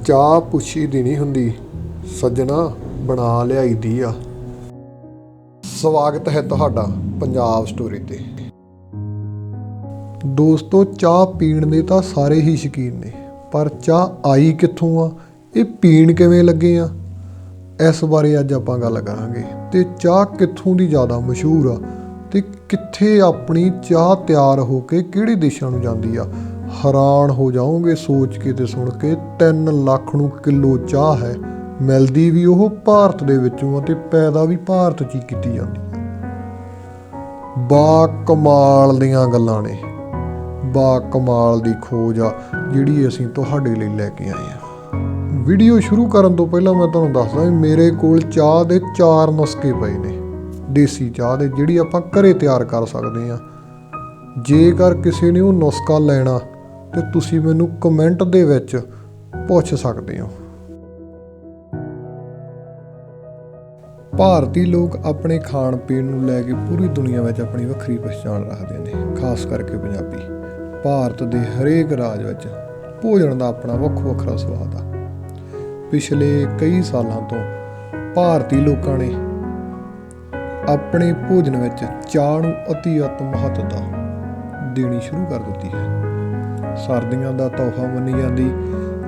ਚਾਹ ਪੁੱਛੀ ਦੀ ਨਹੀਂ ਹੁੰਦੀ ਸੱਜਣਾ, ਬਣਾ ਲਿਆਈ ਦੀ ਆ। ਸਵਾਗਤ ਹੈ ਤੁਹਾਡਾ ਪੰਜਾਬ ਸਟੋਰੀ ਤੇ। ਦੋਸਤੋ, ਚਾਹ ਪੀਣ ਦੇ ਤਾਂ ਸਾਰੇ ਹੀ ਸ਼ੌਕੀਨ ਨੇ, ਪਰ ਚਾਹ ਆਈ ਕਿੱਥੋਂ ਆ, ਇਹ ਪੀਣ ਕਿਵੇਂ ਲੱਗੇ ਆ, ਇਸ ਬਾਰੇ ਅੱਜ ਆਪਾਂ ਗੱਲ ਕਰਾਂਗੇ। ਤੇ ਚਾਹ ਕਿੱਥੋਂ ਦੀ ਜ਼ਿਆਦਾ ਮਸ਼ਹੂਰ ਆ ਤੇ ਕਿੱਥੇ ਆਪਣੀ ਚਾਹ ਤਿਆਰ ਹੋ ਕੇ ਕਿਹੜੇ ਦੇਸ਼ਾਂ ਨੂੰ ਜਾਂਦੀ ਆ। ਹੈਰਾਨ ਹੋ ਜਾਓਗੇ ਸੋਚ ਕੇ ਤੇ ਸੁਣ ਕੇ, 3 ਲੱਖ ਨੂੰ ਕਿਲੋ ਚਾਹ ਹੈ। ਮਿਲਦੀ ਵੀ ਉਹ ਭਾਰਤ ਦੇ ਵਿੱਚੋਂ ਆ ਤੇ ਪੈਦਾ ਵੀ ਭਾਰਤ 'ਚ ਹੀ ਕੀਤੀ ਜਾਂਦੀ ਹੈ। ਬਾ ਕਮਾਲ ਦੀਆਂ ਗੱਲਾਂ ਨੇ, ਬਾ ਕਮਾਲ ਦੀ ਖੋਜ ਆ ਜਿਹੜੀ ਅਸੀਂ ਤੁਹਾਡੇ ਲਈ ਲੈ ਕੇ ਆਏ ਹਾਂ। ਵੀਡੀਓ ਸ਼ੁਰੂ ਕਰਨ ਤੋਂ ਪਹਿਲਾਂ ਮੈਂ ਤੁਹਾਨੂੰ ਦੱਸਦਾ, ਮੇਰੇ ਕੋਲ ਚਾਹ ਦੇ 4 ਨੁਸਖੇ ਪਏ ਨੇ, ਦੇਸੀ ਚਾਹ ਦੇ, ਜਿਹੜੀ ਆਪਾਂ ਘਰੇ ਤਿਆਰ ਕਰ ਸਕਦੇ ਹਾਂ। ਜੇਕਰ ਕਿਸੇ ਨੇ ਉਹ ਨੁਸਖਾ ਲੈਣਾ ਤੇ ਤੁਸੀਂ ਮੈਨੂੰ ਕਮੈਂਟ ਦੇ ਵਿੱਚ ਪੁੱਛ ਸਕਦੇ ਹੋ। ਭਾਰਤੀ ਲੋਕ ਆਪਣੇ ਖਾਣ ਪੀਣ ਨੂੰ ਲੈ ਕੇ ਪੂਰੀ ਦੁਨੀਆ ਵਿੱਚ ਆਪਣੀ ਵੱਖਰੀ ਪਛਾਣ ਰੱਖਦੇ ਨੇ, ਖਾਸ ਕਰਕੇ ਪੰਜਾਬੀ। ਭਾਰਤ ਦੇ ਹਰੇਕ ਰਾਜ ਵਿੱਚ ਭੋਜਨ ਦਾ ਆਪਣਾ ਵੱਖੋ ਵੱਖਰਾ ਸਵਾਦ ਆ। ਪਿਛਲੇ ਕਈ ਸਾਲਾਂ ਤੋਂ ਭਾਰਤੀ ਲੋਕਾਂ ਨੇ ਆਪਣੇ ਭੋਜਨ ਵਿੱਚ ਚਾਹ ਨੂੰ ਅਤਿ ਮਹੱਤਤਾ ਦੇਣੀ ਸ਼ੁਰੂ ਕਰ ਦਿੱਤੀ ਹੈ। ਸਰਦੀਆਂ ਦਾ ਤੋਹਫ਼ਾ ਮੰਨੀ ਜਾਂਦੀ,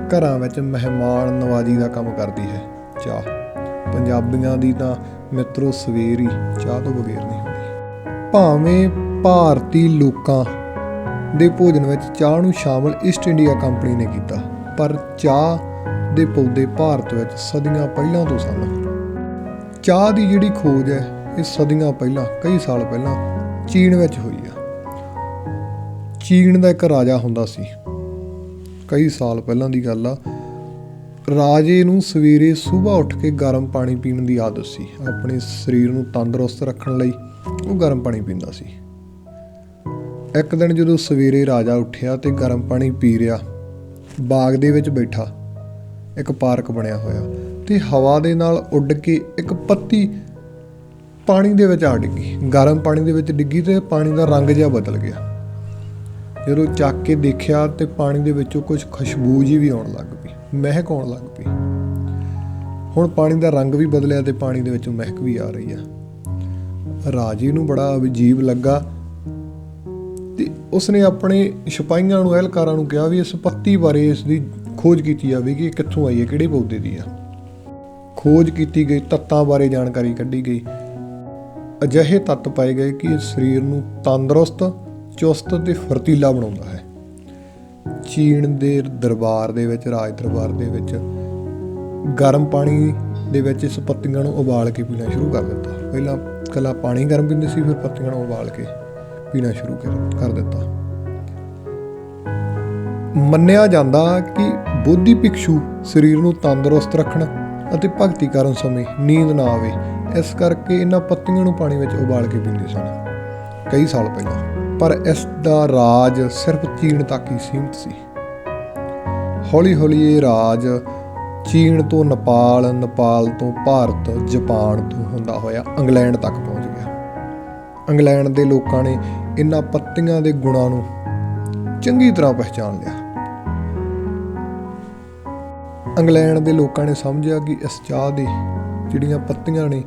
ਘਰਾਂ ਵਿੱਚ ਮਹਿਮਾਨ ਨਵਾਜ਼ੀ ਦਾ ਕੰਮ ਕਰਦੀ ਹੈ ਚਾਹ। ਪੰਜਾਬੀਆਂ ਦੀ ਤਾਂ ਮਿੱਤਰੋ ਸਵੇਰ ਹੀ ਚਾਹ ਤੋਂ ਬਗੈਰ ਨਹੀਂ ਹੁੰਦੀ। ਭਾਵੇਂ ਭਾਰਤੀ ਲੋਕਾਂ ਦੇ ਭੋਜਨ ਵਿੱਚ ਚਾਹ ਨੂੰ ਸ਼ਾਮਲ ਈਸਟ ਇੰਡੀਆ ਕੰਪਨੀ ਨੇ ਕੀਤਾ, ਪਰ ਚਾਹ ਦੇ ਪੌਦੇ ਭਾਰਤ ਵਿੱਚ ਸਦੀਆਂ ਪਹਿਲਾਂ ਤੋਂ ਸਨ। ਚਾਹ ਦੀ ਜਿਹੜੀ ਖੋਜ ਹੈ ਇਹ ਸਦੀਆਂ ਪਹਿਲਾਂ, ਕਈ ਸਾਲ ਪਹਿਲਾਂ ਚੀਨ ਵਿੱਚ ਹੋਈ ਆ। ਚੀਨ ਦਾ ਇੱਕ ਰਾਜਾ ਹੁੰਦਾ ਸੀ, ਕਈ ਸਾਲ ਪਹਿਲਾਂ ਦੀ ਗੱਲ ਆ। ਰਾਜੇ ਨੂੰ ਸਵੇਰੇ ਸੁਬਾਹ ਉੱਠ ਕੇ ਗਰਮ ਪਾਣੀ ਪੀਣ ਦੀ ਆਦਤ ਸੀ। ਆਪਣੇ ਸਰੀਰ ਨੂੰ ਤੰਦਰੁਸਤ ਰੱਖਣ ਲਈ ਉਹ ਗਰਮ ਪਾਣੀ ਪੀਂਦਾ ਸੀ। ਇੱਕ ਦਿਨ ਜਦੋਂ ਸਵੇਰੇ ਰਾਜਾ ਉੱਠਿਆ ਤੇ ਗਰਮ ਪਾਣੀ ਪੀ ਰਿਹਾ, ਬਾਗ ਦੇ ਵਿੱਚ ਬੈਠਾ, ਇੱਕ ਪਾਰਕ ਬਣਿਆ ਹੋਇਆ, ਤੇ ਹਵਾ ਦੇ ਨਾਲ ਉੱਡ ਕੇ ਇੱਕ ਪੱਤੀ ਪਾਣੀ ਦੇ ਵਿੱਚ ਆ ਡਿੱਗੀ, ਗਰਮ ਪਾਣੀ ਦੇ ਵਿੱਚ ਡਿੱਗੀ ਤੇ ਪਾਣੀ ਦਾ ਰੰਗ ਜਿਹਾ ਬਦਲ ਗਿਆ। ਜਦੋਂ ਚੱਕ ਕੇ ਦੇਖਿਆ ਤੇ ਪਾਣੀ ਦੇ ਵਿੱਚੋਂ ਕੁਝ ਖੁਸ਼ਬੂ ਜਿਹੀ ਵੀ ਆਉਣ ਲੱਗ ਪਈ, ਮਹਿਕ ਆਉਣ ਲੱਗ ਪਈ। ਹੁਣ ਪਾਣੀ ਦਾ ਰੰਗ ਵੀ ਬਦਲਿਆ ਤੇ ਪਾਣੀ ਦੇ ਵਿੱਚੋਂ ਮਹਿਕ ਵੀ ਆ ਰਹੀ ਆ। ਰਾਜੇ ਨੂੰ ਬੜਾ ਅਜੀਬ ਲੱਗਾ ਤੇ ਉਸਨੇ ਆਪਣੇ ਸਿਪਾਹੀਆਂ ਨੂੰ, ਅਹਿਲਕਾਰਾਂ ਨੂੰ ਕਿਹਾ ਵੀ ਇਸ ਪੱਤੀ ਬਾਰੇ ਇਸ ਦੀ ਖੋਜ ਕੀਤੀ ਜਾਵੇ ਕਿ ਇਹ ਕਿੱਥੋਂ ਆਈ ਹੈ, ਕਿਹੜੇ ਪੌਦੇ ਦੀ ਆ। ਖੋਜ ਕੀਤੀ ਗਈ, ਤੱਤਾਂ ਬਾਰੇ ਜਾਣਕਾਰੀ ਕੱਢੀ ਗਈ। ਅਜਿਹੇ ਤੱਤ ਪਾਏ ਗਏ ਕਿ ਸਰੀਰ ਨੂੰ ਤੰਦਰੁਸਤ, ਚੁਸਤ ਤੇ ਫੁਰਤੀਲਾ ਬਣਾਉਂਦਾ ਹੈ। ਚੀਨ ਦੇ ਦਰਬਾਰ ਦੇ ਵਿੱਚ, ਰਾਜ ਦਰਬਾਰ ਦੇ ਵਿੱਚ ਗਰਮ ਪਾਣੀ ਦੇ ਵਿੱਚ ਇਸ ਪੱਤੀਆਂ ਨੂੰ ਉਬਾਲ ਕੇ ਪੀਣਾ ਸ਼ੁਰੂ ਕਰ ਦਿੱਤਾ। ਪਹਿਲਾਂ ਇਕੱਲਾ ਪਾਣੀ ਗਰਮ ਪੀਂਦੇ ਸੀ, ਫਿਰ ਪੱਤੀਆਂ ਨੂੰ ਉਬਾਲ ਕੇ ਪੀਣਾ ਸ਼ੁਰੂ ਕਰ ਦਿੱਤਾ। ਮੰਨਿਆ ਜਾਂਦਾ ਕਿ ਬੋਧੀ ਭਿਕਸ਼ੂ ਸਰੀਰ ਨੂੰ ਤੰਦਰੁਸਤ ਰੱਖਣ ਅਤੇ ਭਗਤੀ ਕਰਨ ਸਮੇਂ ਨੀਂਦ ਨਾ ਆਵੇ, ਇਸ ਕਰਕੇ ਇਹਨਾਂ ਪੱਤੀਆਂ ਨੂੰ ਪਾਣੀ ਵਿੱਚ ਉਬਾਲ ਕੇ ਪੀਂਦੇ ਸਨ ਕਈ ਸਾਲ ਪਹਿਲਾਂ। ਪਰ ਇਸ ਦਾ ਰਾਜ ਸਿਰਫ ਚੀਨ ਤੱਕ ਹੀ ਸੀਮਿਤ ਸੀ। ਹੌਲੀ ਹੌਲੀ ਇਹ ਰਾਜ ਚੀਨ ਤੋਂ ਨੇਪਾਲ, ਨੇਪਾਲ ਤੋਂ ਭਾਰਤ, ਜਾਪਾਨ ਤੋਂ ਹੁੰਦਾ ਹੋਇਆ ਇੰਗਲੈਂਡ ਤੱਕ ਪਹੁੰਚ ਗਿਆ। ਇੰਗਲੈਂਡ ਦੇ ਲੋਕਾਂ ਨੇ ਇਹਨਾਂ ਪੱਤੀਆਂ ਦੇ ਗੁਣਾਂ ਨੂੰ ਚੰਗੀ ਤਰ੍ਹਾਂ ਪਹਿਚਾਣ ਲਿਆ। ਇੰਗਲੈਂਡ ਦੇ ਲੋਕਾਂ ਨੇ ਸਮਝਿਆ ਕਿ ਇਸ ਚਾਹ ਦੇ ਜਿਹੜੀਆਂ ਪੱਤੀਆਂ ਨੇ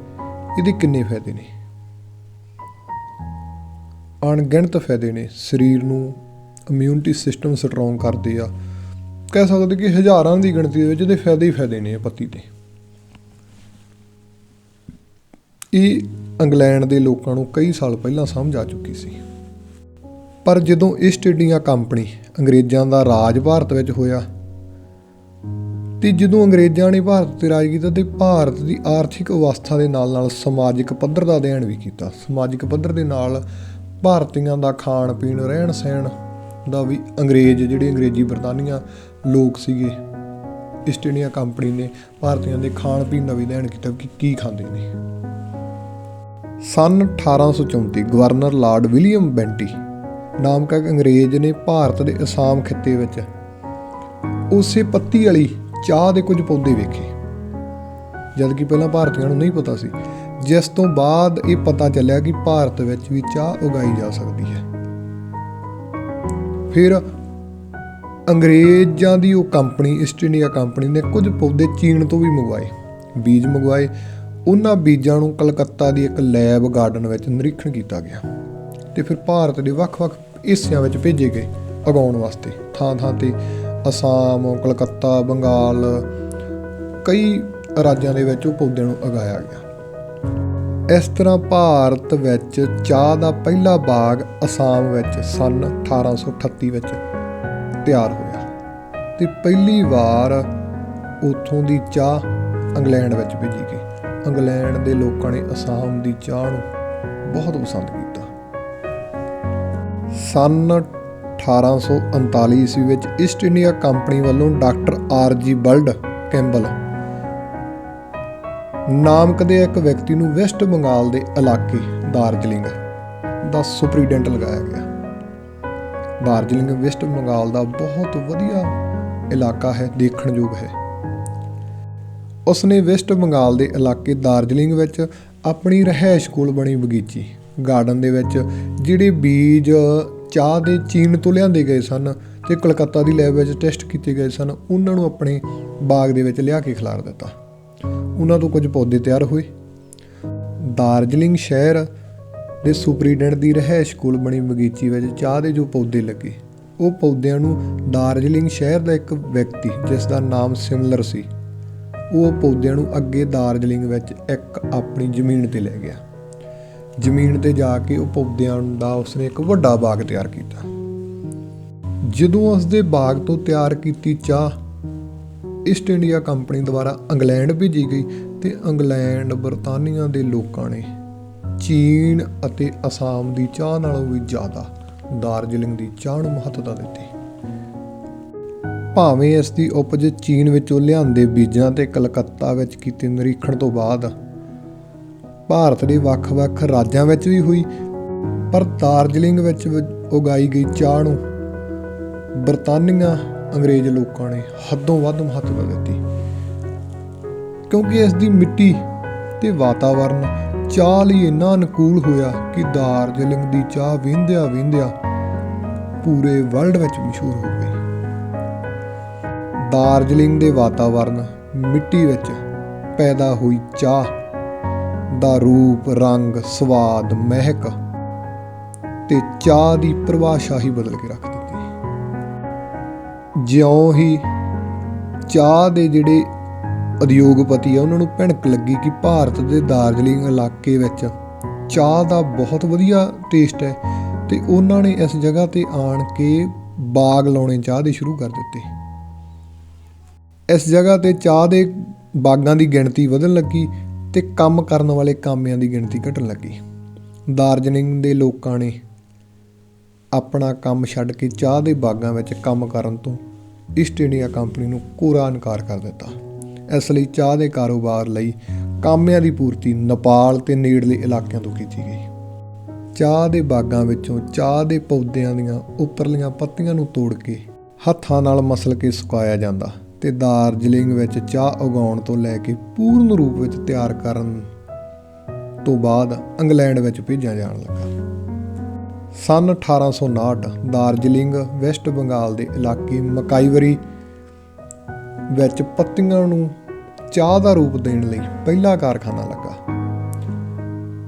ਇਹਦੇ ਕਿੰਨੇ ਫਾਇਦੇ ਨੇ, ਅਣਗਿਣਤ ਫਾਇਦੇ ਨੇ। ਸਰੀਰ ਨੂੰ ਇਮਿਊਨਿਟੀ ਸਿਸਟਮ ਸਟਰੋਂਗ ਕਰਦੇ ਆ, ਕਹਿ ਸਕਦੇ ਕਿ ਹਜ਼ਾਰਾਂ ਦੀ ਗਿਣਤੀ ਦੇ ਵਿੱਚ ਇਹਦੇ ਫਾਇਦੇ ਹੀ ਫਾਇਦੇ ਨੇ ਪੱਤੀ ਦੇ। ਇਹ ਇੰਗਲੈਂਡ ਦੇ ਲੋਕਾਂ ਨੂੰ ਕਈ ਸਾਲ ਪਹਿਲਾਂ ਸਮਝ ਆ ਚੁੱਕੀ ਸੀ। ਪਰ ਜਦੋਂ ਈਸਟ ਇੰਡੀਆ ਕੰਪਨੀ, ਅੰਗਰੇਜ਼ਾਂ ਦਾ ਰਾਜ ਭਾਰਤ ਵਿੱਚ ਹੋਇਆ ਤੇ ਜਦੋਂ ਅੰਗਰੇਜ਼ਾਂ ਨੇ ਭਾਰਤ 'ਤੇ ਰਾਜ ਕੀਤਾ ਤੇ ਭਾਰਤ ਦੀ ਆਰਥਿਕ ਅਵਸਥਾ ਦੇ ਨਾਲ ਨਾਲ ਸਮਾਜਿਕ ਪੱਧਰ ਦਾ ਅਧਿਐਨ ਵੀ ਕੀਤਾ। ਸਮਾਜਿਕ ਪੱਧਰ ਦੇ ਨਾਲ ਭਾਰਤੀਆਂ ਦਾ ਖਾਣ ਪੀਣ, ਰਹਿਣ ਸਹਿਣ ਦਾ ਵੀ ਜਿਹੜੇ ਅੰਗਰੇਜ਼ੀ ਬਰਤਾਨੀਆ ਲੋਕ ਸੀਗੇ, ਈਸਟ ਇੰਡੀਆ ਕੰਪਨੀ ਨੇ ਭਾਰਤੀਆਂ ਦੇ ਖਾਣ ਪੀਣ ਦਾ ਵੀ ਅਧਿਐਨ ਕੀਤਾ ਕਿ ਕੀ ਖਾਂਦੇ ਨੇ। ਸੰਨ 1834 ਗਵਰਨਰ ਲਾਰਡ ਵਿਲੀਅਮ ਬੈਂਟੀ ਨਾਮਕ ਅੰਗਰੇਜ਼ ਨੇ ਭਾਰਤ ਦੇ ਅਸਾਮ ਖਿੱਤੇ ਵਿੱਚ ਉਸੇ ਪੱਤੀ ਵਾਲੀ ਚਾਹ ਦੇ ਕੁਝ ਪੌਦੇ ਵੇਖੇ, ਜਦ ਕਿ ਪਹਿਲਾਂ ਭਾਰਤੀਆਂ ਨੂੰ ਨਹੀਂ ਪਤਾ ਸੀ। ਜਿਸ ਤੋਂ ਬਾਅਦ ਇਹ ਪਤਾ ਚੱਲਿਆ ਕਿ ਭਾਰਤ ਵਿੱਚ ਵੀ ਚਾਹ ਉਗਾਈ ਜਾ ਸਕਦੀ ਹੈ। ਫਿਰ ਅੰਗਰੇਜ਼ਾਂ ਦੀ ਉਹ ਕੰਪਨੀ ਈਸਟ ਇੰਡੀਆ ਕੰਪਨੀ ਨੇ ਕੁਝ ਪੌਦੇ ਚੀਨ ਤੋਂ ਵੀ ਮੰਗਵਾਏ, ਬੀਜ ਮੰਗਵਾਏ। ਉਹਨਾਂ ਬੀਜਾਂ ਨੂੰ ਕਲਕੱਤਾ ਦੀ ਇੱਕ ਲੈਬ ਗਾਰਡਨ ਵਿੱਚ ਨਿਰੀਖਣ ਕੀਤਾ ਗਿਆ ਅਤੇ ਫਿਰ ਭਾਰਤ ਦੇ ਵੱਖ-ਵੱਖ ਹਿੱਸਿਆਂ ਵਿੱਚ ਭੇਜੇ ਗਏ ਉਗਾਉਣ ਵਾਸਤੇ। ਥਾਂ-ਥਾਂ 'ਤੇ ਅਸਾਮ, ਕਲਕੱਤਾ, ਬੰਗਾਲ, ਕਈ ਰਾਜਾਂ ਦੇ ਵਿੱਚ ਉਹ ਪੌਦਿਆਂ ਨੂੰ ਉਗਾਇਆ ਗਿਆ। ਇਸ ਤਰ੍ਹਾਂ ਭਾਰਤ ਵਿੱਚ ਚਾਹ ਦਾ ਪਹਿਲਾ ਬਾਗ ਅਸਾਮ ਵਿੱਚ ਸੰਨ 1838 ਵਿੱਚ ਤਿਆਰ ਹੋਇਆ ਅਤੇ ਪਹਿਲੀ ਵਾਰ ਉੱਥੋਂ ਦੀ ਚਾਹ ਇੰਗਲੈਂਡ ਵਿੱਚ ਭੇਜੀ ਗਈ। ਇੰਗਲੈਂਡ ਦੇ ਲੋਕਾਂ ਨੇ ਅਸਾਮ ਦੀ ਚਾਹ ਨੂੰ ਬਹੁਤ ਪਸੰਦ ਕੀਤਾ। ਸੰਨ 1839 ਈਸਵੀ ਵਿੱਚ ਈਸਟ ਇੰਡੀਆ ਕੰਪਨੀ ਵੱਲੋਂ ਡਾਕਟਰ R.G. ਬਲਡ ਕੈਂਪਬੈਲ ਨਾਮਕ ਦੇ ਇੱਕ ਵਿਅਕਤੀ ਨੂੰ ਵੈਸਟ ਬੰਗਾਲ ਦੇ ਇਲਾਕੇ ਦਾਰਜਲਿੰਗ ਦਾ ਸੁਪਰੀਡੈਂਟ ਲਗਾਇਆ ਗਿਆ। ਦਾਰਜਲਿੰਗ ਵੈਸਟ ਬੰਗਾਲ ਦਾ ਬਹੁਤ ਵਧੀਆ ਇਲਾਕਾ ਹੈ, ਦੇਖਣਯੋਗ ਹੈ। ਉਸਨੇ ਵੈਸਟ ਬੰਗਾਲ ਦੇ ਇਲਾਕੇ ਦਾਰਜਲਿੰਗ ਵਿੱਚ ਆਪਣੀ ਰਿਹਾਇਸ਼ ਕੋਲ ਬਣੀ ਬਗੀਚੀ ਗਾਰਡਨ ਦੇ ਵਿੱਚ ਜਿਹੜੇ ਬੀਜ ਚਾਹ ਦੇ ਚੀਨ ਤੋਂ ਲਿਆਂਦੇ ਗਏ ਸਨ ਅਤੇ ਕਲਕੱਤਾ ਦੀ ਲੈਬ ਵਿੱਚ ਟੈਸਟ ਕੀਤੇ ਗਏ ਸਨ, ਉਹਨਾਂ ਨੂੰ ਆਪਣੇ ਬਾਗ ਦੇ ਵਿੱਚ ਲਿਆ ਕੇ ਖਿਲਾਰ ਦਿੱਤਾ। ਉਹਨਾਂ ਤੋਂ ਕੁਝ ਪੌਦੇ ਤਿਆਰ ਹੋਏ। ਦਾਰਜਲਿੰਗ ਸ਼ਹਿਰ ਦੇ ਸੁਪਰੀਡੈਂਟ ਦੀ ਰਿਹਾਇਸ਼ ਕੋਲ ਬਣੀ ਬਗੀਚੀ ਵਿੱਚ ਚਾਹ ਦੇ ਜੋ ਪੌਦੇ ਲੱਗੇ, ਉਹ ਪੌਦਿਆਂ ਨੂੰ ਦਾਰਜਲਿੰਗ ਸ਼ਹਿਰ ਦਾ ਇੱਕ ਵਿਅਕਤੀ ਜਿਸ ਦਾ ਨਾਮ ਸਿਮਲਰ ਸੀ, ਉਹ ਪੌਦਿਆਂ ਨੂੰ ਅੱਗੇ ਦਾਰਜਲਿੰਗ ਵਿੱਚ ਇੱਕ ਆਪਣੀ ਜ਼ਮੀਨ 'ਤੇ ਲੈ ਗਿਆ। ਜ਼ਮੀਨ 'ਤੇ ਜਾ ਕੇ ਉਹ ਪੌਦਿਆਂ ਦਾ ਉਸਨੇ ਇੱਕ ਵੱਡਾ ਬਾਗ ਤਿਆਰ ਕੀਤਾ। ਜਦੋਂ ਉਸਦੇ ਬਾਗ ਤੋਂ ਤਿਆਰ ਕੀਤੀ ਚਾਹ ਈਸਟ ਇੰਡੀਆ ਕੰਪਨੀ ਦੁਆਰਾ ਇੰਗਲੈਂਡ ਭੇਜੀ ਗਈ ਅਤੇ ਇੰਗਲੈਂਡ, ਬਰਤਾਨੀਆ ਦੇ ਲੋਕਾਂ ਨੇ ਚੀਨ ਅਤੇ ਅਸਾਮ ਦੀ ਚਾਹ ਨਾਲੋਂ ਵੀ ਜ਼ਿਆਦਾ ਦਾਰਜਲਿੰਗ ਦੀ ਚਾਹ ਨੂੰ ਮਹੱਤਤਾ ਦਿੱਤੀ। ਭਾਵੇਂ ਇਸ ਦੀ ਉਪਜ ਚੀਨ ਵਿੱਚੋਂ ਲਿਆਂਦੇ ਬੀਜਾਂ ਅਤੇ ਕਲਕੱਤਾ ਵਿੱਚ ਕੀਤੇ ਨਿਰੀਖਣ ਤੋਂ ਬਾਅਦ ਭਾਰਤ ਦੇ ਵੱਖ-ਵੱਖ ਰਾਜਾਂ ਵਿੱਚ ਵੀ ਹੋਈ, ਪਰ ਦਾਰਜਲਿੰਗ ਵਿੱਚ ਉਗਾਈ ਗਈ ਚਾਹ ਨੂੰ ਬਰਤਾਨੀਆ ਅੰਗਰੇਜ਼ ਲੋਕਾਂ ਨੇ ਹੱਦੋਂ ਵੱਧ ਮਹੱਤਤਾ ਦਿੱਤੀ, ਕਿਉਂਕਿ ਇਸ ਦੀ ਮਿੱਟੀ ਅਤੇ ਵਾਤਾਵਰਨ ਚਾਹ ਲਈ ਇੰਨਾ ਅਨੁਕੂਲ ਹੋਇਆ ਕਿ ਦਾਰਜਲਿੰਗ ਦੀ ਚਾਹ ਵਹਿੰਦਿਆਂ ਪੂਰੇ ਵਰਲਡ ਵਿੱਚ ਮਸ਼ਹੂਰ ਹੋ ਗਈ। ਦਾਰਜਲਿੰਗ ਦੇ ਵਾਤਾਵਰਨ, ਮਿੱਟੀ ਵਿੱਚ ਪੈਦਾ ਹੋਈ ਚਾਹ ਦਾ ਰੂਪ, ਰੰਗ, ਸਵਾਦ, ਮਹਿਕ ਤੇ ਚਾਹ ਦੀ ਪਰਿਭਾਸ਼ਾ ਹੀ ਬਦਲ ਕੇ ਰੱਖ ਦਿੱਤੀ। ਜਿਉਂ ਹੀ ਚਾਹ ਦੇ ਜਿਹੜੇ ਉਦਯੋਗਪਤੀ ਆ ਉਹਨਾਂ ਨੂੰ ਭਿਣਕ ਲੱਗੀ ਕਿ ਭਾਰਤ ਦੇ ਦਾਰਜਲਿੰਗ ਇਲਾਕੇ ਵਿੱਚ ਚਾਹ ਦਾ ਬਹੁਤ ਵਧੀਆ ਟੇਸਟ ਹੈ, ਅਤੇ ਉਹਨਾਂ ਨੇ ਇਸ ਜਗ੍ਹਾ 'ਤੇ ਆਣ ਕੇ ਬਾਗ ਲਾਉਣੇ ਚਾਹ ਦੇ ਸ਼ੁਰੂ ਕਰ ਦਿੱਤੇ। ਇਸ ਜਗ੍ਹਾ 'ਤੇ ਚਾਹ ਦੇ ਬਾਗਾਂ ਦੀ ਗਿਣਤੀ ਵਧਣ ਲੱਗੀ ਅਤੇ ਕੰਮ ਕਰਨ ਵਾਲੇ ਕਾਮਿਆਂ ਦੀ ਗਿਣਤੀ ਘਟਣ ਲੱਗੀ। ਦਾਰਜਲਿੰਗ ਦੇ ਲੋਕਾਂ ਨੇ ਆਪਣਾ ਕੰਮ ਛੱਡ ਕੇ ਚਾਹ ਦੇ ਬਾਗਾਂ ਵਿੱਚ ਕੰਮ ਕਰਨ ਤੋਂ ਈਸਟ ਇੰਡੀਆ ਕੰਪਨੀ ਨੂੰ ਕੋਰਾ ਇਨਕਾਰ ਕਰ ਦਿੱਤਾ। ਇਸ ਲਈ ਚਾਹ ਦੇ ਕਾਰੋਬਾਰ ਲਈ ਕਾਮਿਆਂ ਦੀ ਪੂਰਤੀ ਨੇਪਾਲ ਅਤੇ ਨੇੜਲੇ ਇਲਾਕਿਆਂ ਤੋਂ ਕੀਤੀ ਗਈ। ਚਾਹ ਦੇ ਬਾਗਾਂ ਵਿੱਚੋਂ ਚਾਹ ਦੇ ਪੌਦਿਆਂ ਦੀਆਂ ਉੱਪਰਲੀਆਂ ਪੱਤੀਆਂ ਨੂੰ ਤੋੜ ਕੇ ਹੱਥਾਂ ਨਾਲ ਮਸਲ ਕੇ ਸੁਕਾਇਆ ਜਾਂਦਾ ਅਤੇ ਦਾਰਜਲਿੰਗ ਵਿੱਚ ਚਾਹ ਉਗਾਉਣ ਤੋਂ ਲੈ ਕੇ ਪੂਰਨ ਰੂਪ ਵਿੱਚ ਤਿਆਰ ਕਰਨ ਤੋਂ ਬਾਅਦ ਇੰਗਲੈਂਡ ਵਿੱਚ ਭੇਜਿਆ ਜਾਣ ਲੱਗਾ। ਸੰਨ 1859 ਦਾਰਜਲਿੰਗ ਵੈਸਟ ਬੰਗਾਲ ਦੇ ਇਲਾਕੇ ਮਕਾਈਵਰੀ ਵਿੱਚ ਪੱਤੀਆਂ ਨੂੰ ਚਾਹ ਦਾ ਰੂਪ ਦੇਣ ਲਈ ਪਹਿਲਾ ਕਾਰਖਾਨਾ ਲੱਗਾ।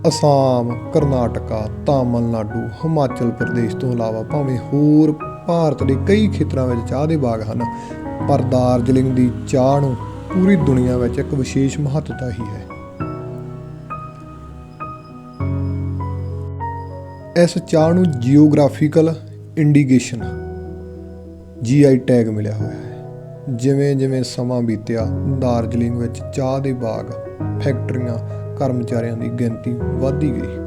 ਅਸਾਮ, ਕਰਨਾਟਕਾ, ਤਾਮਿਲਨਾਡੂ, ਹਿਮਾਚਲ ਪ੍ਰਦੇਸ਼ ਤੋਂ ਇਲਾਵਾ ਭਾਵੇਂ ਹੋਰ ਭਾਰਤ ਦੇ ਕਈ ਖੇਤਰਾਂ ਵਿੱਚ ਚਾਹ ਦੇ ਬਾਗ ਹਨ, ਪਰ ਦਾਰਜਲਿੰਗ ਦੀ ਚਾਹ ਨੂੰ ਪੂਰੀ ਦੁਨੀਆ ਵਿੱਚ ਇੱਕ ਵਿਸ਼ੇਸ਼ ਮਹੱਤਤਾ ਹੀ ਹੈ। ਇਸ ਚਾਹ ਨੂੰ ਜੀਓਗ੍ਰਾਫੀਕਲ ਇੰਡੀਕੇਸ਼ਨ GI ਟੈਗ ਮਿਲਿਆ ਹੋਇਆ ਹੈ। ਜਿਵੇਂ ਜਿਵੇਂ ਸਮਾਂ ਬੀਤਿਆ, ਦਾਰਜਲਿੰਗ ਵਿੱਚ ਚਾਹ ਦੇ ਬਾਗ, ਫੈਕਟਰੀਆਂ, ਕਰਮਚਾਰੀਆਂ ਦੀ ਗਿਣਤੀ ਵੱਧਦੀ ਗਈ।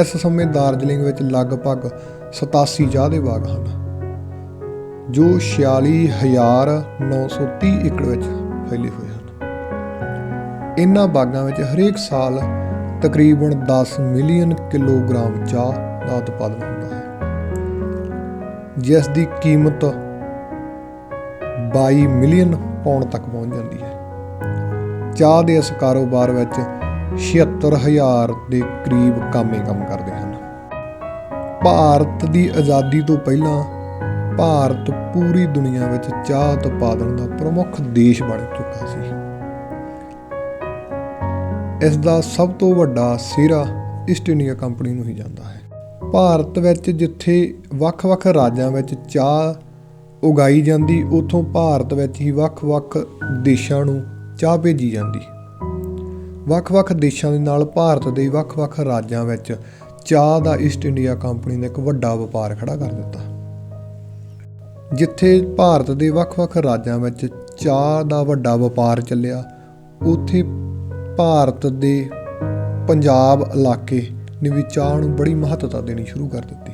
ਇਸ ਸਮੇਂ ਦਾਰਜਲਿੰਗ ਵਿੱਚ ਲਗਭਗ 87 ਚਾਹ ਦੇ ਬਾਗ ਹਨ, ਜੋ 46,930 ਏਕੜ ਵਿੱਚ ਫੈਲੇ ਹੋਏ ਹਨ। ਇਹਨਾਂ ਬਾਗਾਂ ਵਿੱਚ ਹਰੇਕ ਸਾਲ ਤਕਰੀਬਨ 10 ਮਿਲੀਅਨ ਕਿਲੋਗ੍ਰਾਮ ਚਾਹ ਦਾ ਉਤਪਾਦਨ ਹੁੰਦਾ ਹੈ, ਜਿਸ ਦੀ ਕੀਮਤ 22 ਮਿਲੀਅਨ ਪਾਉਂਡ ਤੱਕ ਪਹੁੰਚ ਜਾਂਦੀ ਹੈ। ਚਾਹ ਦੇ ਇਸ ਕਾਰੋਬਾਰ ਵਿੱਚ 76,000 ਦੇ ਕਰੀਬ ਕਾਮੇ ਕੰਮ ਕਰਦੇ ਹਨ। ਭਾਰਤ ਦੀ ਆਜ਼ਾਦੀ ਤੋਂ ਪਹਿਲਾਂ ਭਾਰਤ ਪੂਰੀ ਦੁਨੀਆ ਵਿੱਚ ਚਾਹ ਉਤਪਾਦਨ ਦਾ ਪ੍ਰਮੁੱਖ ਦੇਸ਼ ਬਣ ਚੁੱਕਾ ਸੀ। ਇਸ ਦਾ ਸਭ ਤੋਂ ਵੱਡਾ ਸਿਹਰਾ ਈਸਟ ਇੰਡੀਆ ਕੰਪਨੀ ਨੂੰ ਹੀ ਜਾਂਦਾ ਹੈ। ਭਾਰਤ ਵਿੱਚ ਜਿੱਥੇ ਵੱਖ-ਵੱਖ ਰਾਜਾਂ ਵਿੱਚ ਚਾਹ ਉਗਾਈ ਜਾਂਦੀ, ਉੱਥੋਂ ਭਾਰਤ ਵਿੱਚ ਹੀ ਵੱਖ-ਵੱਖ ਦੇਸ਼ਾਂ ਨੂੰ ਚਾਹ ਭੇਜੀ ਜਾਂਦੀ। ਵੱਖ-ਵੱਖ ਦੇਸ਼ਾਂ ਦੇ ਨਾਲ ਭਾਰਤ ਦੇ ਵੱਖ-ਵੱਖ ਰਾਜਾਂ ਵਿੱਚ ਚਾਹ ਦਾ ਈਸਟ ਇੰਡੀਆ ਕੰਪਨੀ ਨੇ ਇੱਕ ਵੱਡਾ ਵਪਾਰ ਖੜਾ ਕਰ ਦਿੱਤਾ। ਜਿੱਥੇ ਭਾਰਤ ਦੇ ਵੱਖ-ਵੱਖ ਰਾਜਾਂ ਵਿੱਚ ਚਾਹ ਦਾ ਵੱਡਾ ਵਪਾਰ ਚੱਲਿਆ, ਉੱਥੇ ਭਾਰਤ ਦੇ ਪੰਜਾਬ ਇਲਾਕੇ ਨੇ ਵੀ ਚਾਹ ਨੂੰ ਬੜੀ ਮਹੱਤਤਾ ਦੇਣੀ ਸ਼ੁਰੂ ਕਰ ਦਿੱਤੀ।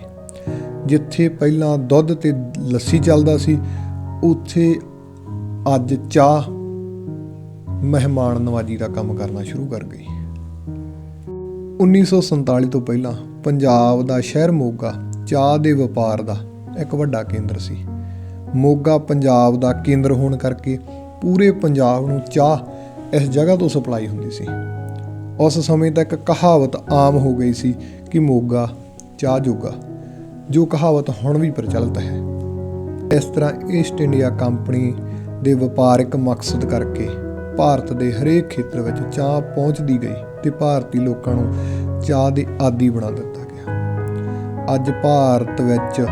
ਜਿੱਥੇ ਪਹਿਲਾਂ ਦੁੱਧ ਅਤੇ ਲੱਸੀ ਚੱਲਦਾ ਸੀ, ਉੱਥੇ ਅੱਜ ਚਾਹ ਮਹਿਮਾਨ ਨਵਾਜੀ ਦਾ ਕੰਮ ਕਰਨਾ ਸ਼ੁਰੂ ਕਰ ਗਈ। 1947 ਤੋਂ ਪਹਿਲਾਂ ਪੰਜਾਬ ਦਾ ਸ਼ਹਿਰ ਮੋਗਾ ਚਾਹ ਦੇ ਵਪਾਰ ਦਾ ਇੱਕ ਵੱਡਾ ਕੇਂਦਰ ਸੀ। ਮੋਗਾ ਪੰਜਾਬ ਦਾ ਕੇਂਦਰ ਹੋਣ ਕਰਕੇ ਪੂਰੇ ਪੰਜਾਬ ਨੂੰ ਚਾਹ ਇਸ ਜਗ੍ਹਾ ਤੋਂ ਸਪਲਾਈ ਹੁੰਦੀ ਸੀ। ਉਸ ਸਮੇਂ ਤੱਕ ਕਹਾਵਤ ਆਮ ਹੋ ਗਈ ਸੀ ਕਿ ਮੋਗਾ ਚਾਹ ਜੋਗਾ, ਜੋ ਕਹਾਵਤ ਹੁਣ ਵੀ ਪ੍ਰਚਲਿਤ ਹੈ। ਇਸ ਤਰ੍ਹਾਂ ਈਸਟ ਇੰਡੀਆ ਕੰਪਨੀ ਦੇ ਵਪਾਰਕ ਮਕਸਦ ਕਰਕੇ ਭਾਰਤ ਦੇ ਹਰੇਕ ਖੇਤਰ ਵਿੱਚ ਚਾਹ ਪਹੁੰਚਦੀ ਗਈ ਅਤੇ ਭਾਰਤੀ ਲੋਕਾਂ ਨੂੰ ਚਾਹ ਦੇ ਆਦੀ ਬਣਾ ਦਿੱਤਾ ਗਿਆ। ਅੱਜ ਭਾਰਤ ਵਿੱਚ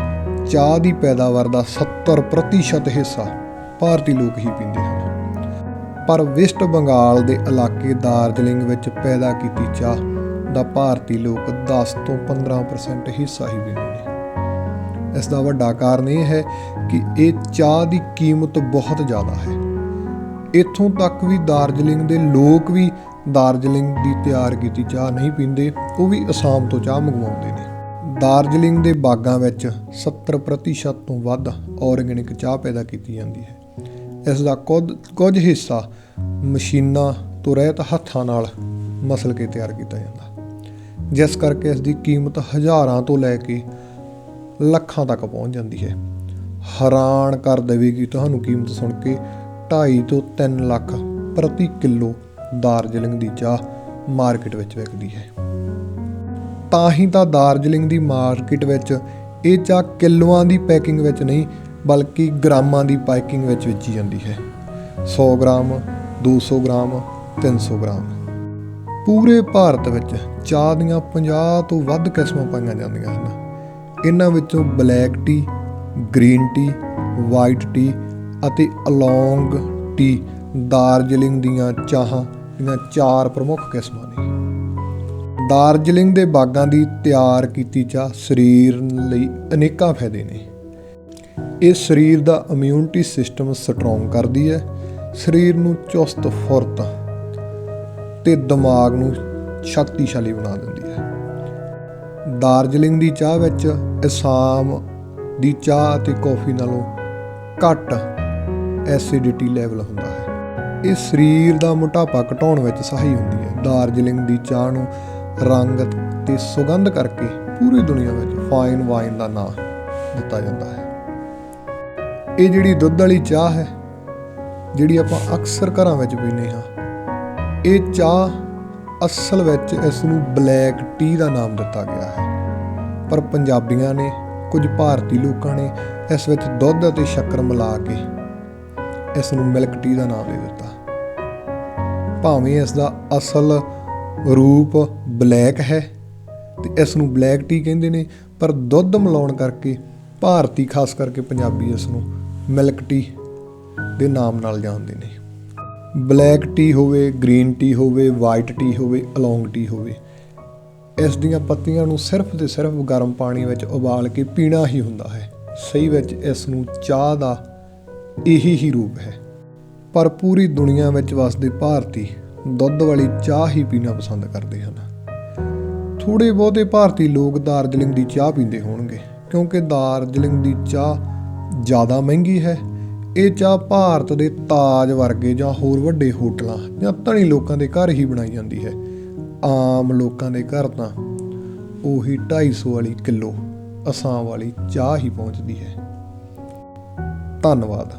ਚਾਹ ਦੀ ਪੈਦਾਵਾਰ ਦਾ 70% ਹਿੱਸਾ ਭਾਰਤੀ ਲੋਕ ਹੀ ਪੀਂਦੇ ਹਨ। ਪਰ ਵੈਸਟ ਬੰਗਾਲ ਦੇ ਇਲਾਕੇ ਦਾਰਜਲਿੰਗ ਵਿੱਚ ਪੈਦਾ ਕੀਤੀ ਚਾਹ ਦਾ ਭਾਰਤੀ ਲੋਕ 10 ਤੋਂ 15% ਹਿੱਸਾ ਹੀ ਪੀਂਦੇ ਨੇ। ਇਸ ਦਾ ਵੱਡਾ ਕਾਰਨ ਇਹ ਹੈ ਕਿ ਇਹ ਚਾਹ ਦੀ ਕੀਮਤ ਬਹੁਤ ਜ਼ਿਆਦਾ ਹੈ। ਇੱਥੋਂ ਤੱਕ ਵੀ ਦਾਰਜਲਿੰਗ ਦੇ ਲੋਕ ਵੀ ਦਾਰਜਲਿੰਗ ਦੀ ਤਿਆਰ ਕੀਤੀ ਚਾਹ ਨਹੀਂ ਪੀਂਦੇ, ਉਹ ਵੀ ਅਸਾਮ ਤੋਂ ਚਾਹ ਮੰਗਵਾਉਂਦੇ ਨੇ। ਦਾਰਜਲਿੰਗ ਦੇ ਬਾਗਾਂ ਵਿੱਚ 70% ਤੋਂ ਵੱਧ ਆਰਗੈਨਿਕ ਚਾਹ ਪੈਦਾ ਕੀਤੀ ਜਾਂਦੀ ਹੈ। ਇਸ ਦਾ ਕੁਝ ਹਿੱਸਾ ਮਸ਼ੀਨਾਂ ਤੋਂ ਰਹਿਤ ਹੱਥਾਂ ਨਾਲ ਮਸਲ ਕੇ ਤਿਆਰ ਕੀਤਾ ਜਾਂਦਾ, ਜਿਸ ਕਰਕੇ ਇਸ ਦੀ ਕੀਮਤ ਹਜ਼ਾਰਾਂ ਤੋਂ ਲੈ ਕੇ ਲੱਖਾਂ ਤੱਕ ਪਹੁੰਚ ਜਾਂਦੀ ਹੈ। ਹੈਰਾਨ ਕਰ ਦੇਵੇਗੀ ਤੁਹਾਨੂੰ ਕੀਮਤ ਸੁਣ ਕੇ। 2.5 ਤੋਂ 3 ਲੱਖ ਪ੍ਰਤੀ ਕਿਲੋ ਦਾਰਜਲਿੰਗ ਦੀ ਚਾਹ ਮਾਰਕੀਟ ਵਿੱਚ ਵਿਕਦੀ ਹੈ। ਤਾਂ ਹੀ ਤਾਂ ਦਾਰਜਲਿੰਗ ਦੀ ਮਾਰਕੀਟ ਵਿੱਚ ਇਹ ਚਾਹ ਕਿਲੋਆਂ ਦੀ ਪੈਕਿੰਗ ਵਿੱਚ ਨਹੀਂ, ਬਲਕਿ ਗ੍ਰਾਮਾਂ ਦੀ ਪੈਕਿੰਗ ਵਿੱਚ ਵੇਚੀ ਜਾਂਦੀ ਹੈ। 100 ਗ੍ਰਾਮ, 200 ਗ੍ਰਾਮ, 300 ਗ੍ਰਾਮ। ਪੂਰੇ ਭਾਰਤ ਵਿੱਚ ਚਾਹ ਦੀਆਂ 50 ਤੋਂ ਵੱਧ ਕਿਸਮਾਂ ਪਾਈਆਂ ਜਾਂਦੀਆਂ ਹਨ। ਇਹਨਾਂ ਵਿੱਚੋਂ black tea, green tea, white T ਅਤੇ ਅਲੌਂਗ ਟੀ ਦਾਰਜਲਿੰਗ ਦੀਆਂ ਚਾਹਾਂ ਦੀਆਂ 4 ਪ੍ਰਮੁੱਖ ਕਿਸਮਾਂ ਨੇ। ਦਾਰਜਲਿੰਗ ਦੇ ਬਾਗਾਂ ਦੀ ਤਿਆਰ ਕੀਤੀ ਚਾਹ ਸਰੀਰ ਲਈ ਅਨੇਕਾਂ ਫਾਇਦੇ ਨੇ। ਇਹ ਸਰੀਰ ਦਾ ਇਮਿਊਨਿਟੀ ਸਿਸਟਮ ਸਟਰੋਂਗ ਕਰਦੀ ਹੈ, ਸਰੀਰ ਨੂੰ ਚੁਸਤ ਫੁਰਤ ਤੇ ਦਿਮਾਗ ਨੂੰ ਸ਼ਕਤੀਸ਼ਾਲੀ ਬਣਾ ਦਿੰਦੀ ਹੈ। ਦਾਰਜਲਿੰਗ ਦੀ ਚਾਹ ਵਿੱਚ ਅਸਾਮ ਦੀ ਚਾਹ ਅਤੇ ਕੌਫੀ ਨਾਲੋਂ ਘੱਟ ਐਸਿਡਿਟੀ ਲੈਵਲ ਹੁੰਦਾ ਹੈ। ਇਹ ਸਰੀਰ ਦਾ ਮੋਟਾਪਾ ਘਟਾਉਣ ਵਿੱਚ ਸਹਾਈ ਹੁੰਦੀ ਹੈ। ਦਾਰਜਲਿੰਗ ਦੀ ਚਾਹ ਨੂੰ ਰੰਗ ਤੇ ਸੁਗੰਧ ਕਰਕੇ ਪੂਰੀ ਦੁਨੀਆ ਵਿੱਚ ਫਾਈਨ ਵਾਈਨ ਦਾ ਨਾਂ ਦਿੱਤਾ ਜਾਂਦਾ ਹੈ। ਇਹ ਜਿਹੜੀ ਦੁੱਧ ਵਾਲੀ ਚਾਹ ਹੈ, ਜਿਹੜੀ ਆਪਾਂ ਅਕਸਰ ਘਰਾਂ ਵਿੱਚ ਪੀਂਦੇ ਹਾਂ, ਇਹ ਚਾਹ ਅਸਲ ਵਿੱਚ ਇਸ ਨੂੰ ਬਲੈਕ ਟੀ ਦਾ ਨਾਮ ਦਿੱਤਾ ਗਿਆ ਹੈ। ਪਰ ਪੰਜਾਬੀਆਂ ਨੇ, ਕੁਝ ਭਾਰਤੀ ਲੋਕਾਂ ਨੇ ਇਸ ਵਿੱਚ ਦੁੱਧ ਅਤੇ ਸ਼ੱਕਰ ਮਿਲਾ ਕੇ ਇਸ ਨੂੰ ਮਿਲਕ ਟੀ ਦਾ ਨਾਮ ਦੇ ਦਿੱਤਾ। ਭਾਵੇਂ ਇਸ ਦਾ ਅਸਲ ਰੂਪ ਬਲੈਕ ਹੈ ਤੇ ਇਸ ਨੂੰ ਬਲੈਕ ਟੀ ਕਹਿੰਦੇ ਨੇ, ਪਰ ਦੁੱਧ ਮਿਲਾਉਣ ਕਰਕੇ ਭਾਰਤੀ, ਖਾਸ ਕਰਕੇ ਪੰਜਾਬੀ, ਇਸ ਨੂੰ ਮਿਲਕ ਟੀ ਦੇ ਨਾਮ ਨਾਲ ਜਾਣਦੇ ਨੇ। ਬਲੈਕ ਟੀ ਹੋਵੇ, ਗ੍ਰੀਨ ਟੀ ਹੋਵੇ, ਵਾਈਟ ਟੀ ਹੋਵੇ, ਅਲੌਂਗ ਟੀ ਹੋਵੇ, ਇਸ ਦੀਆਂ ਪੱਤੀਆਂ ਨੂੰ ਸਿਰਫ ਤੇ ਸਿਰਫ ਗਰਮ ਪਾਣੀ ਵਿੱਚ ਉਬਾਲ ਕੇ ਪੀਣਾ ਹੀ ਹੁੰਦਾ ਹੈ। ਸਹੀ ਵਿੱਚ ਇਸ ਨੂੰ ਚਾਹ ਦਾ ਇਹੀ ਹੀ ਰੂਪ ਹੈ। ਪਰ ਪੂਰੀ ਦੁਨੀਆ ਵਿੱਚ ਵਸਦੇ ਭਾਰਤੀ ਦੁੱਧ ਵਾਲੀ ਚਾਹ ਹੀ ਪੀਣਾ ਪਸੰਦ ਕਰਦੇ ਹਨ। ਥੋੜ੍ਹੇ ਬਹੁਤੇ ਭਾਰਤੀ ਲੋਕ ਦਾਰਜਲਿੰਗ ਦੀ ਚਾਹ ਪੀਂਦੇ ਹੋਣਗੇ, ਕਿਉਂਕਿ ਦਾਰਜਲਿੰਗ ਦੀ ਚਾਹ ਜ਼ਿਆਦਾ ਮਹਿੰਗੀ ਹੈ। ਇਹ ਚਾਹ ਭਾਰਤ ਦੇ ਤਾਜ ਵਰਗੇ ਜਾਂ ਹੋਰ ਵੱਡੇ ਹੋਟਲਾਂ ਜਾਂ ਧਨੀ ਲੋਕਾਂ ਦੇ ਘਰ ਹੀ ਬਣਾਈ ਜਾਂਦੀ ਹੈ। ਆਮ ਲੋਕਾਂ ਦੇ ਘਰ ਤਾਂ ਉਹੀ 250 ਵਾਲੀ ਕਿਲੋ ਅਸਾਮ ਵਾਲੀ ਚਾਹ ਹੀ ਪਹੁੰਚਦੀ ਹੈ। ਧੰਨਵਾਦ।